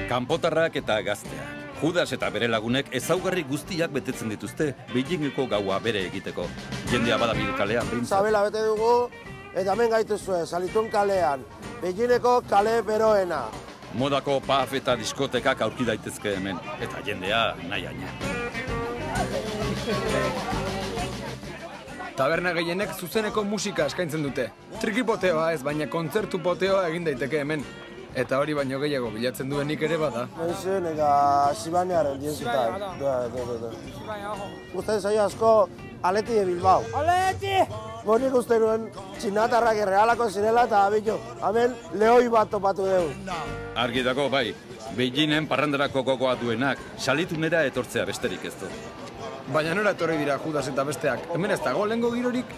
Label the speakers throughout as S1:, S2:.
S1: Kanpotarrak eta gazteak. Judas eta bere lagunek ezaugarri guztiak betetzen dituzte, Beijingeko gaua bere egiteko. Jendea badabil kalean, behintzat.
S2: Zabela bete dugu, eta hemen gaituzue, Salitun kalean, Beijingeko kale beroena.
S1: Modako pub eta diskotekak aurki daitezke hemen, eta jendea nahi aina.
S3: Taberna gehienek zuzeneko musika eskaintzen dute. Trikipoteoa ez, baina kontzertu poteoa egin daiteke hemen. Eta hori baino gehiago bilatzen duenik ere bada.
S2: Naizen, eta Sibanearen dienzutan. Gustatzen zaio asko Aleti de Bilbao. Aleti! Bonik uste nuen txinatarrak errealako zirela eta abito, hemen lehoi bat topatu dugu.
S1: Argi dago, bai, Beijingen parrandarako gogoa duenak, Salitunera etortzea besterik ez du.
S3: Baina nora etorri dira Judas eta besteak, hemen ez dago lehengo girorik?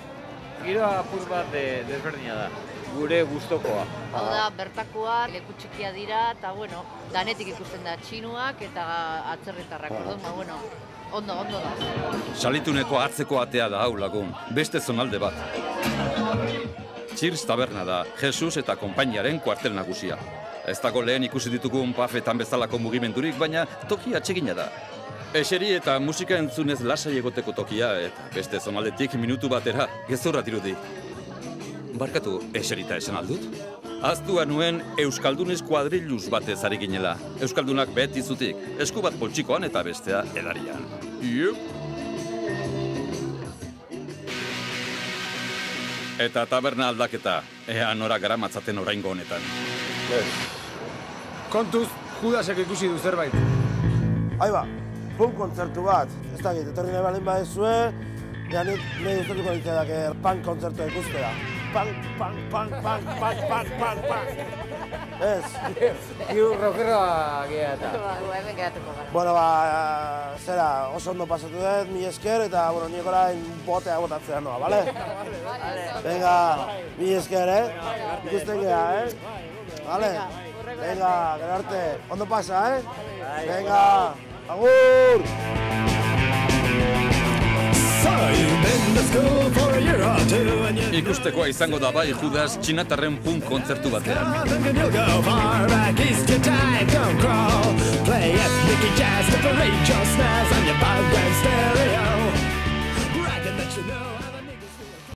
S4: Giroa apur bat desberdina da, gure gustokoa.
S5: Hau da, bertakoa, leku txikia dira, eta bueno, danetik ikusten da txinuak eta atzerritarrak, orduan, ondo da.
S1: Salituneko atzeko atea da hau lagun, beste zonalde bat. Cheers taberna da, Jesus eta konpainiaren kuartel nagusia. Ez dago lehen ikusi ditugun pafetan bezalako mugimendurik, baina toki atsegina da. Eseri eta musika entzunez lasai egoteko tokia, eta beste zonaldetik minutu batera, gezurra dirudi. Barkatu, eserita esan aldut? Aztua nuen Euskaldunez kuadriluz batez ari ginela. Euskaldunak beti zutik, esku bat poltsikoan eta bestea edarian. Eta taberna aldaketa, ea nora garamatzaten oraingo honetan.
S3: Kontuz, Judasek ikusi du zerbait.
S2: Aiba, punk kontzertu bat. Ez dakit, etorri nahi balin badezue, nik nahi gustatuko ditzadak punk kontzertua ikustea. Punk. Ez.
S4: Hiu rockeroa geha eta.
S5: Hemen geratuko gara.
S2: Bueno, zera, oso ondo pasatu dut, mi esker, eta, nire orain botea botatzea noa, bale? Venga, mi esker, ikusten geha, Bale? Venga, gerarte, ondo pasa, Venga, agur!
S1: Ikustekoa izango da bai Judas txinatarren punk kontzertu batean.
S6: Play ethnic jazz, the parade your snares and your